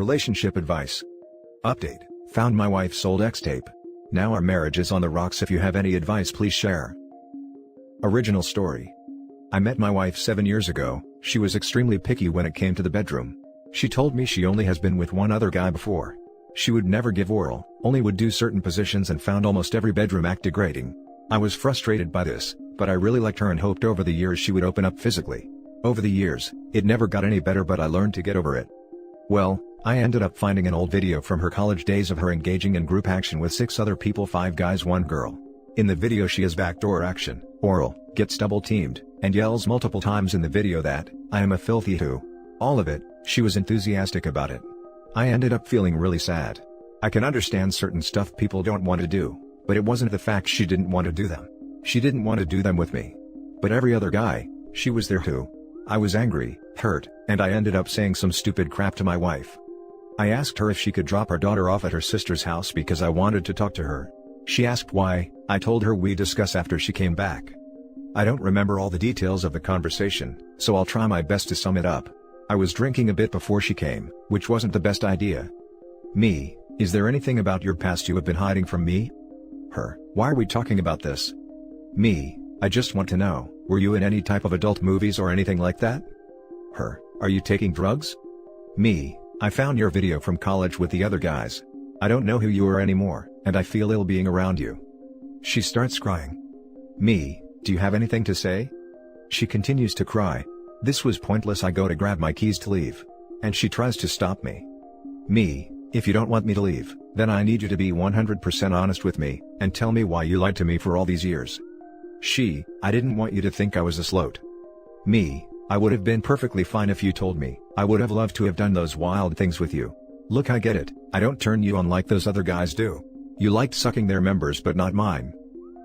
Relationship advice. Update. Found my wife's old ex-tape. Now our marriage is on the rocks. If you have any advice, please share. Original story. I met my wife 7 years ago. She was extremely picky when it came to the bedroom. She told me she only has been with one other guy before. She would never give oral, only would do certain positions, and found almost every bedroom act degrading. I was frustrated by this, but I really liked her and hoped over the years she would open up physically. Over the years, it never got any better, but I learned to get over it. Well, I ended up finding an old video from her college days of her engaging in group action with 6 other people, 5 guys, 1 girl. In the video she has backdoor action, oral, gets double teamed, and yells multiple times in the video that, "I am a filthy who." All of it, she was enthusiastic about it. I ended up feeling really sad. I can understand certain stuff people don't want to do, but it wasn't the fact she didn't want to do them. She didn't want to do them with me. But every other guy, she was there who. I was angry, hurt, and I ended up saying some stupid crap to my wife. I asked her if she could drop our daughter off at her sister's house because I wanted to talk to her. She asked why. I told her we'd discuss after she came back. I don't remember all the details of the conversation, so I'll try my best to sum it up. I was drinking a bit before she came, which wasn't the best idea. Me: is there anything about your past you have been hiding from me? Her: why are we talking about this? Me: I just want to know, were you in any type of adult movies or anything like that? Her: are you taking drugs? Me: I found your video from college with the other guys. I don't know who you are anymore, and I feel ill being around you. She starts crying. Me: do you have anything to say? She continues to cry. This was pointless. I go to grab my keys to leave, and she tries to stop me. Me: if you don't want me to leave, then I need you to be 100% honest with me, and tell me why you lied to me for all these years. She: I didn't want you to think I was a sloat. Me: I would have been perfectly fine if you told me. I would have loved to have done those wild things with you. Look, I get it, I don't turn you on like those other guys do. You liked sucking their members but not mine.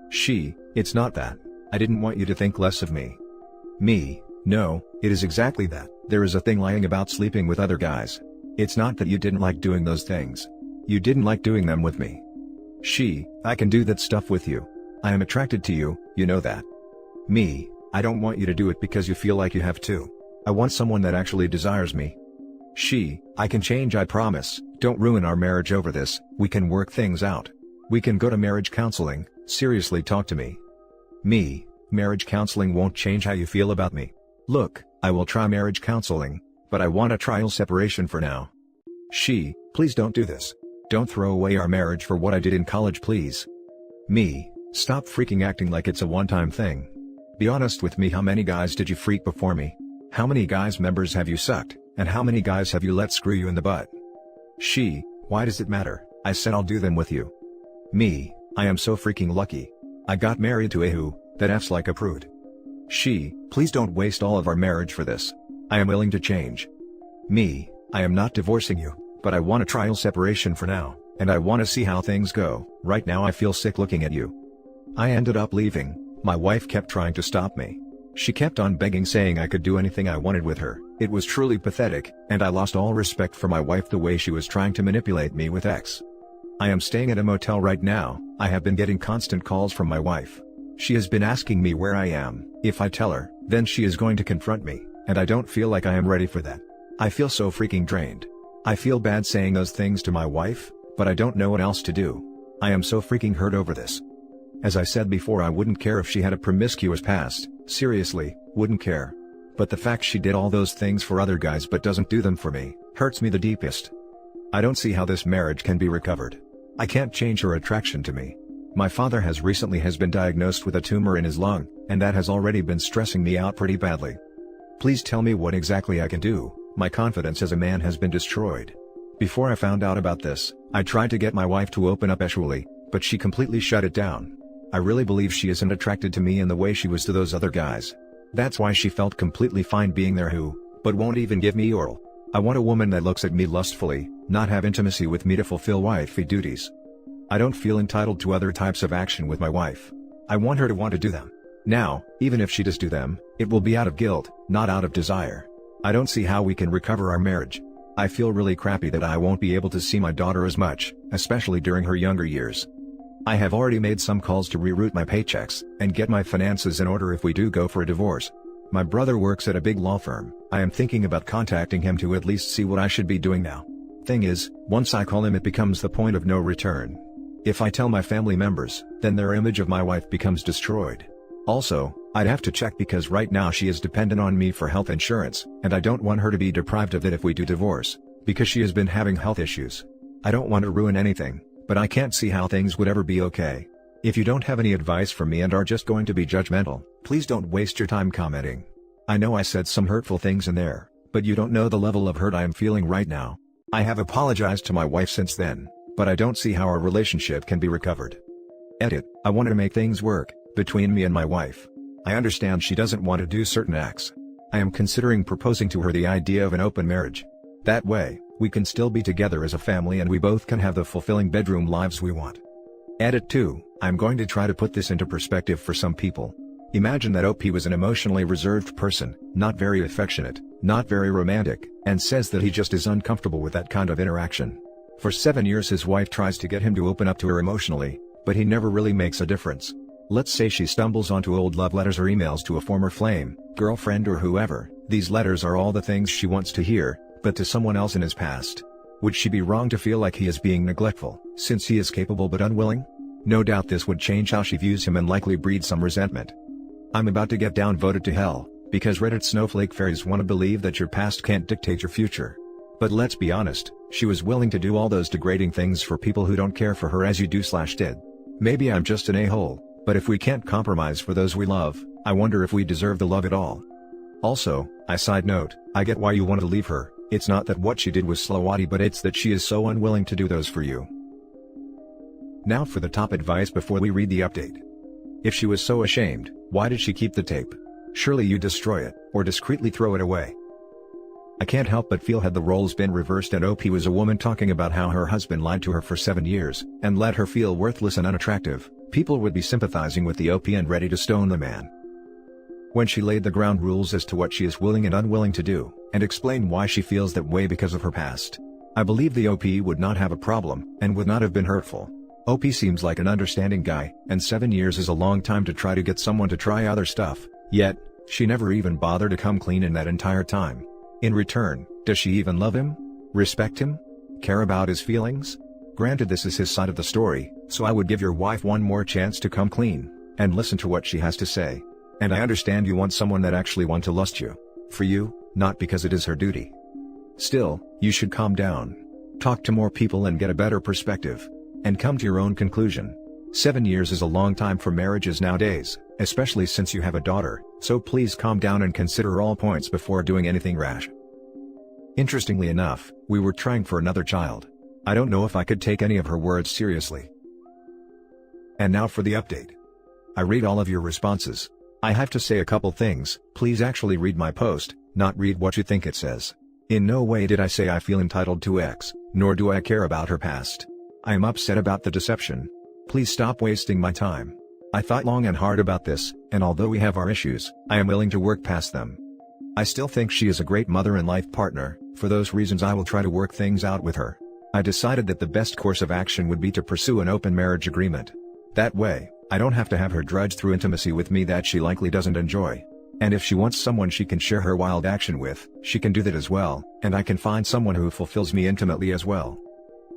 She: it's not that. I didn't want you to think less of me. Me: no, it is exactly that. There is a thing lying about sleeping with other guys. It's not that you didn't like doing those things. You didn't like doing them with me. She: I can do that stuff with you. I am attracted to you, you know that. Me: I don't want you to do it because you feel like you have to. I want someone that actually desires me. She: I can change, I promise. Don't ruin our marriage over this. We can work things out. We can go to marriage counseling. Seriously, talk to me. Me: marriage counseling won't change how you feel about me. Look, I will try marriage counseling, but I want a trial separation for now. She: please don't do this. Don't throw away our marriage for what I did in college, please. Me: stop freaking acting like it's a one-time thing. Be honest with me. How many guys did you freak before me? How many guys' members have you sucked, and how many guys have you let screw you in the butt? She: why does it matter? I said I'll do them with you. Me: I am so freaking lucky. I got married to a who that F's like a prude. She: please don't waste all of our marriage for this. I am willing to change. Me: I am not divorcing you, but I want a trial separation for now, and I want to see how things go. Right now I feel sick looking at you. I ended up leaving. My wife kept trying to stop me. She kept on begging, saying I could do anything I wanted with her. It was truly pathetic, and I lost all respect for my wife the way she was trying to manipulate me with X. I am staying at a motel right now. I have been getting constant calls from my wife. She has been asking me where I am. If I tell her, then she is going to confront me, and I don't feel like I am ready for that. I feel so freaking drained. I feel bad saying those things to my wife, but I don't know what else to do. I am so freaking hurt over this. As I said before, I wouldn't care if she had a promiscuous past. Seriously, wouldn't care. But the fact she did all those things for other guys but doesn't do them for me, hurts me the deepest. I don't see how this marriage can be recovered. I can't change her attraction to me. My father has recently been diagnosed with a tumor in his lung, and that has already been stressing me out pretty badly. Please tell me what exactly I can do. My confidence as a man has been destroyed. Before I found out about this, I tried to get my wife to open up sexually, but she completely shut it down. I really believe she isn't attracted to me in the way she was to those other guys. That's why she felt completely fine being there but won't even give me oral. I want a woman that looks at me lustfully, not have intimacy with me to fulfill wifey duties. I don't feel entitled to other types of action with my wife. I want her to want to do them. Now, even if she does do them, it will be out of guilt, not out of desire. I don't see how we can recover our marriage. I feel really crappy that I won't be able to see my daughter as much, especially during her younger years. I have already made some calls to reroute my paychecks, and get my finances in order if we do go for a divorce. My brother works at a big law firm. I am thinking about contacting him to at least see what I should be doing now. Thing is, once I call him it becomes the point of no return. If I tell my family members, then their image of my wife becomes destroyed. Also, I'd have to check because right now she is dependent on me for health insurance, and I don't want her to be deprived of it if we do divorce, because she has been having health issues. I don't want to ruin anything, but I can't see how things would ever be okay. If you don't have any advice for me and are just going to be judgmental, please don't waste your time commenting. I know I said some hurtful things in there, but you don't know the level of hurt I am feeling right now. I have apologized to my wife since then, but I don't see how our relationship can be recovered. Edit, I wanted to make things work between me and my wife. I understand she doesn't want to do certain acts. I am considering proposing to her the idea of an open marriage. That way, we can still be together as a family and we both can have the fulfilling bedroom lives we want. Edit 2, I'm going to try to put this into perspective for some people. Imagine that OP was an emotionally reserved person, not very affectionate, not very romantic, and says that he just is uncomfortable with that kind of interaction. For 7 years his wife tries to get him to open up to her emotionally, but he never really makes a difference. Let's say she stumbles onto old love letters or emails to a former flame, girlfriend or whoever. These letters are all the things she wants to hear, but to someone else in his past. Would she be wrong to feel like he is being neglectful, since he is capable but unwilling? No doubt this would change how she views him and likely breed some resentment. I'm about to get downvoted to hell, because Reddit snowflake fairies want to believe that your past can't dictate your future. But let's be honest, she was willing to do all those degrading things for people who don't care for her as you do/did. Maybe I'm just an a-hole, but if we can't compromise for those we love, I wonder if we deserve the love at all. Also, side note, I get why you want to leave her. It's not that what she did was slowati, but it's that she is so unwilling to do those for you. Now for the top advice before we read the update. If she was so ashamed, why did she keep the tape? Surely you destroy it, or discreetly throw it away. I can't help but feel had the roles been reversed and OP was a woman talking about how her husband lied to her for 7 years, and let her feel worthless and unattractive, people would be sympathizing with the OP and ready to stone the man. When she laid the ground rules as to what she is willing and unwilling to do, and explained why she feels that way because of her past, I believe the OP would not have a problem, and would not have been hurtful. OP seems like an understanding guy, and 7 years is a long time to try to get someone to try other stuff, yet, she never even bothered to come clean in that entire time. In return, does she even love him? Respect him? Care about his feelings? Granted this is his side of the story, so I would give your wife one more chance to come clean, and listen to what she has to say. And I understand you want someone that actually want to lust you. For you, not because it is her duty. Still, you should calm down. Talk to more people and get a better perspective. And come to your own conclusion. 7 years is a long time for marriages nowadays, especially since you have a daughter, so please calm down and consider all points before doing anything rash. Interestingly enough, we were trying for another child. I don't know if I could take any of her words seriously. And now for the update. I read all of your responses. I have to say a couple things. Please actually read my post, not read what you think it says. In no way did I say I feel entitled to X, nor do I care about her past. I am upset about the deception. Please stop wasting my time. I thought long and hard about this, and although we have our issues, I am willing to work past them. I still think she is a great mother and life partner. For those reasons I will try to work things out with her. I decided that the best course of action would be to pursue an open marriage agreement. That way, I don't have to have her drudge through intimacy with me that she likely doesn't enjoy. And if she wants someone she can share her wild action with, she can do that as well, and I can find someone who fulfills me intimately as well.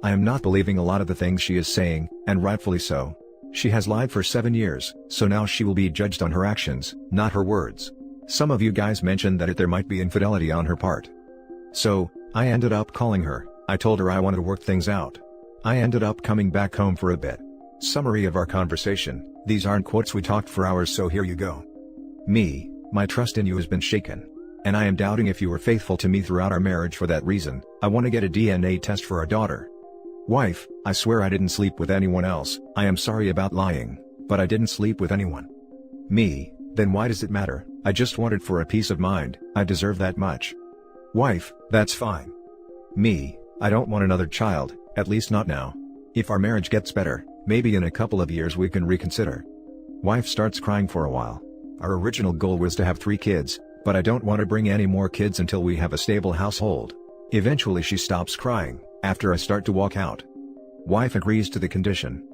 I am not believing a lot of the things she is saying, and rightfully so. She has lied for 7 years, so now she will be judged on her actions, not her words. Some of you guys mentioned that there might be infidelity on her part. So, I ended up calling her. I told her I wanted to work things out. I ended up coming back home for a bit. Summary of our conversation, these aren't quotes, we talked for hours, so here you go. Me, my trust in you has been shaken. And I am doubting if you were faithful to me throughout our marriage. For that reason, I want to get a DNA test for our daughter. Wife, I swear I didn't sleep with anyone else. I am sorry about lying, but I didn't sleep with anyone. Me, then why does it matter? I just wanted for a peace of mind. I deserve that much. Wife, that's fine. Me, I don't want another child, at least not now. If our marriage gets better, maybe in a couple of years we can reconsider. Wife starts crying for a while. Our original goal was to have 3 kids, but I don't want to bring any more kids until we have a stable household. Eventually she stops crying, after I start to walk out. Wife agrees to the condition.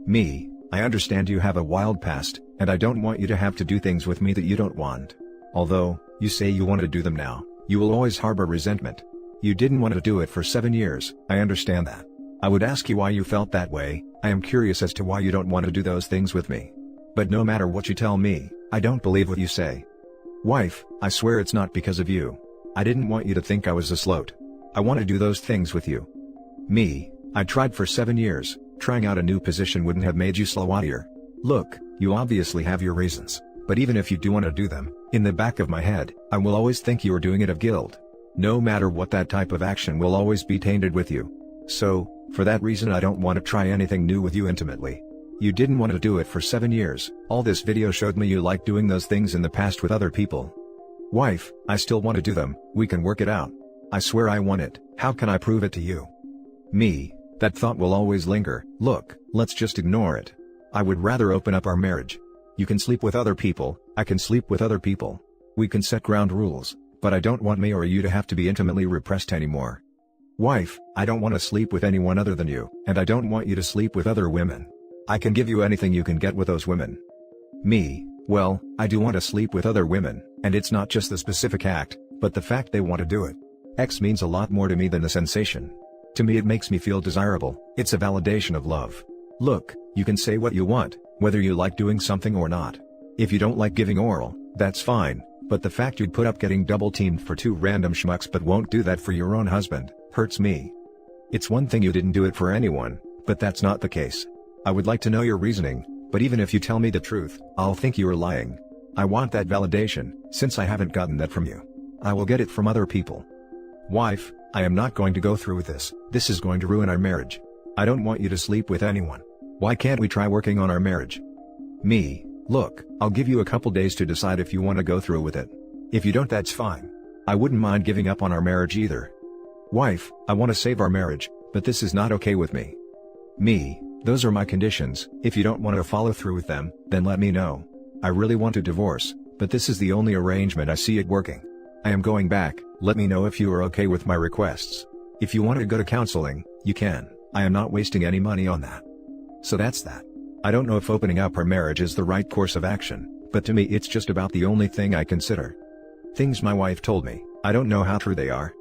Me, I understand you have a wild past, and I don't want you to have to do things with me that you don't want. Although, you say you want to do them now, you will always harbor resentment. You didn't want to do it for 7 years, I understand that. I would ask you why you felt that way. I am curious as to why you don't want to do those things with me. But no matter what you tell me, I don't believe what you say. Wife, I swear it's not because of you. I didn't want you to think I was a sloat. I want to do those things with you. Me, I tried for 7 years, trying out a new position wouldn't have made you slow-ier. Look, you obviously have your reasons, but even if you do want to do them, in the back of my head, I will always think you are doing it of guilt. No matter what, that type of action will always be tainted with you. So, for that reason I don't want to try anything new with you intimately. You didn't want to do it for 7 years, all this video showed me you like doing those things in the past with other people. Wife, I still want to do them, we can work it out. I swear I want it, how can I prove it to you? Me, that thought will always linger. Look, let's just ignore it. I would rather open up our marriage. You can sleep with other people, I can sleep with other people. We can set ground rules, but I don't want me or you to have to be intimately repressed anymore. Wife, I don't want to sleep with anyone other than you, and I don't want you to sleep with other women. I can give you anything you can get with those women. Me, well, I do want to sleep with other women, and it's not just the specific act, but the fact they want to do it. X means a lot more to me than the sensation. To me it makes me feel desirable, it's a validation of love. Look, you can say what you want, whether you like doing something or not. If you don't like giving oral, that's fine, but the fact you'd put up getting double-teamed for 2 random schmucks but won't do that for your own husband, hurts me. It's one thing you didn't do it for anyone, but that's not the case. I would like to know your reasoning, but even if you tell me the truth, I'll think you are lying. I want that validation, since I haven't gotten that from you. I will get it from other people. Wife, I am not going to go through with this, this is going to ruin our marriage. I don't want you to sleep with anyone. Why can't we try working on our marriage? Me, look, I'll give you a couple days to decide if you want to go through with it. If you don't, that's fine. I wouldn't mind giving up on our marriage either. Wife, I want to save our marriage, but this is not okay with me. Me, those are my conditions. If you don't want to follow through with them, then let me know. I really want to divorce, but this is the only arrangement I see it working. I am going back, let me know if you are okay with my requests. If you want to go to counseling, you can, I am not wasting any money on that. So that's that. I don't know if opening up our marriage is the right course of action, but to me it's just about the only thing I consider. Things my wife told me, I don't know how true they are.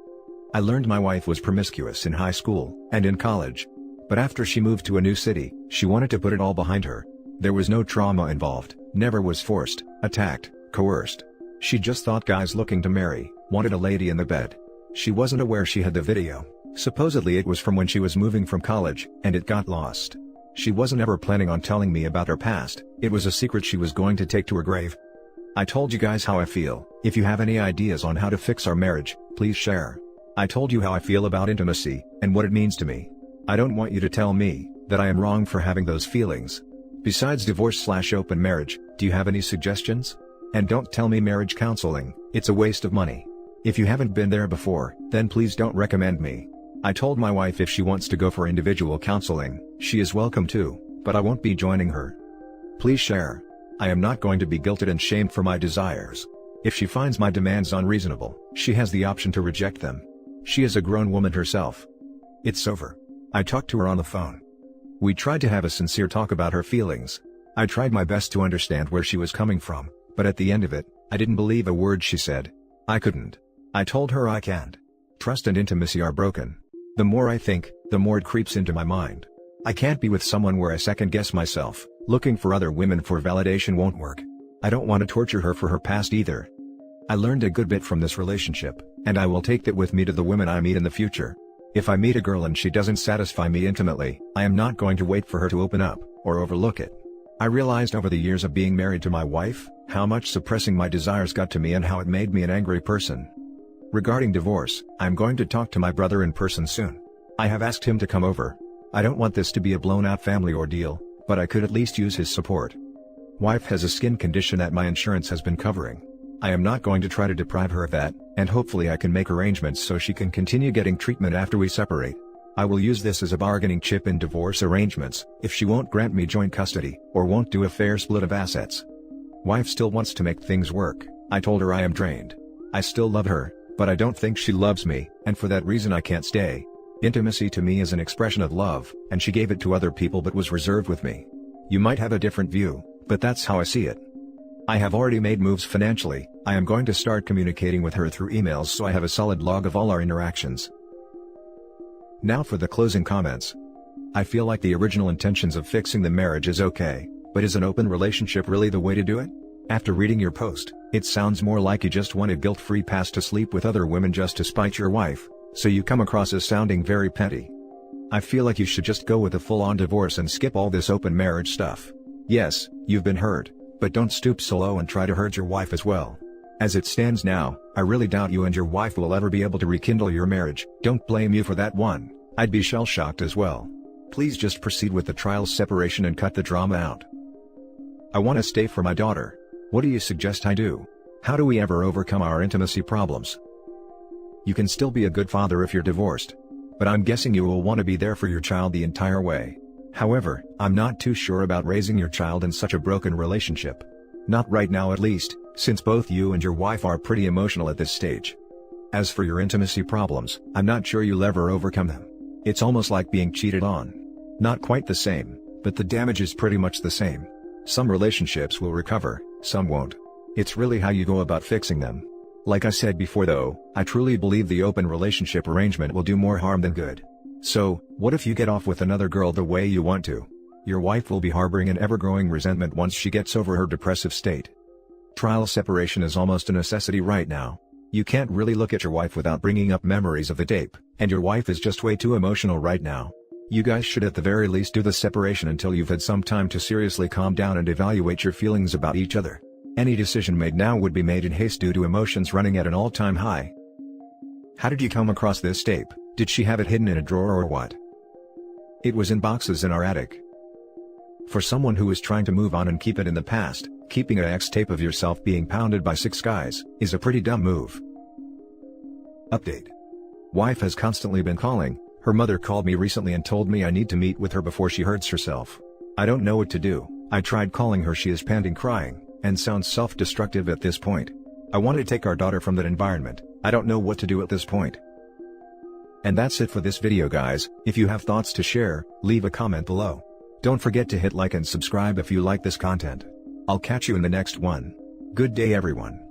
I learned my wife was promiscuous in high school, and in college. But after she moved to a new city, she wanted to put it all behind her. There was no trauma involved, never was forced, attacked, coerced. She just thought guys looking to marry, wanted a lady in the bed. She wasn't aware she had the video. Supposedly it was from when she was moving from college, and it got lost. She wasn't ever planning on telling me about her past, it was a secret she was going to take to her grave. I told you guys how I feel. If you have any ideas on how to fix our marriage, please share. I told you how I feel about intimacy, and what it means to me. I don't want you to tell me that I am wrong for having those feelings. Besides divorce/open marriage, do you have any suggestions? And don't tell me marriage counseling, it's a waste of money. If you haven't been there before, then please don't recommend me. I told my wife if she wants to go for individual counseling, she is welcome to, but I won't be joining her. Please share. I am not going to be guilted and shamed for my desires. If she finds my demands unreasonable, she has the option to reject them. She is a grown woman herself. It's over. I talked to her on the phone. We tried to have a sincere talk about her feelings. I tried my best to understand where she was coming from, but at the end of it, I didn't believe a word she said. I couldn't. I told her I can't. Trust and intimacy are broken. The more I think, the more it creeps into my mind. I can't be with someone where I second guess myself. Looking for other women for validation won't work. I don't want to torture her for her past either. I learned a good bit from this relationship, and I will take that with me to the women I meet in the future. If I meet a girl and she doesn't satisfy me intimately, I am not going to wait for her to open up, or overlook it. I realized over the years of being married to my wife, how much suppressing my desires got to me and how it made me an angry person. Regarding divorce, I'm going to talk to my brother in person soon. I have asked him to come over. I don't want this to be a blown-out family ordeal, but I could at least use his support. Wife has a skin condition that my insurance has been covering. I am not going to try to deprive her of that, and hopefully I can make arrangements so she can continue getting treatment after we separate. I will use this as a bargaining chip in divorce arrangements, if she won't grant me joint custody, or won't do a fair split of assets. Wife still wants to make things work. I told her I am drained. I still love her, but I don't think she loves me, and for that reason I can't stay. Intimacy to me is an expression of love, and she gave it to other people but was reserved with me. You might have a different view, but that's how I see it. I have already made moves financially. I am going to start communicating with her through emails so I have a solid log of all our interactions. Now for the closing comments. I feel like the original intentions of fixing the marriage is okay, but is an open relationship really the way to do it? After reading your post, it sounds more like you just want a guilt-free pass to sleep with other women just to spite your wife, so you come across as sounding very petty. I feel like you should just go with a full-on divorce and skip all this open marriage stuff. Yes, you've been hurt, but don't stoop so low and try to hurt your wife as well. As it stands now, I really doubt you and your wife will ever be able to rekindle your marriage. Don't blame you for that one. I'd be shell-shocked as well. Please just proceed with the trial separation and cut the drama out. I want to stay for my daughter. What do you suggest I do? How do we ever overcome our intimacy problems? You can still be a good father if you're divorced. But I'm guessing you will want to be there for your child the entire way. However, I'm not too sure about raising your child in such a broken relationship. Not right now at least, since both you and your wife are pretty emotional at this stage. As for your intimacy problems, I'm not sure you'll ever overcome them. It's almost like being cheated on. Not quite the same, but the damage is pretty much the same. Some relationships will recover, some won't. It's really how you go about fixing them. Like I said before though, I truly believe the open relationship arrangement will do more harm than good. So, what if you get off with another girl the way you want to? Your wife will be harboring an ever-growing resentment once she gets over her depressive state. Trial separation is almost a necessity right now. You can't really look at your wife without bringing up memories of the tape, and your wife is just way too emotional right now. You guys should at the very least do the separation until you've had some time to seriously calm down and evaluate your feelings about each other. Any decision made now would be made in haste due to emotions running at an all-time high. How did you come across this tape? Did she have it hidden in a drawer or what? It was in boxes in our attic. For someone who is trying to move on and keep it in the past, keeping an ex tape of yourself being pounded by 6 guys is a pretty dumb move. Update. Wife has constantly been calling. Her mother called me recently and told me I need to meet with her before she hurts herself. I don't know what to do. I tried calling her, she is panting crying, and sounds self-destructive at this point. I want to take our daughter from that environment. I don't know what to do at this point. And that's it for this video guys. If you have thoughts to share, leave a comment below. Don't forget to hit like and subscribe if you like this content. I'll catch you in the next one. Good day everyone.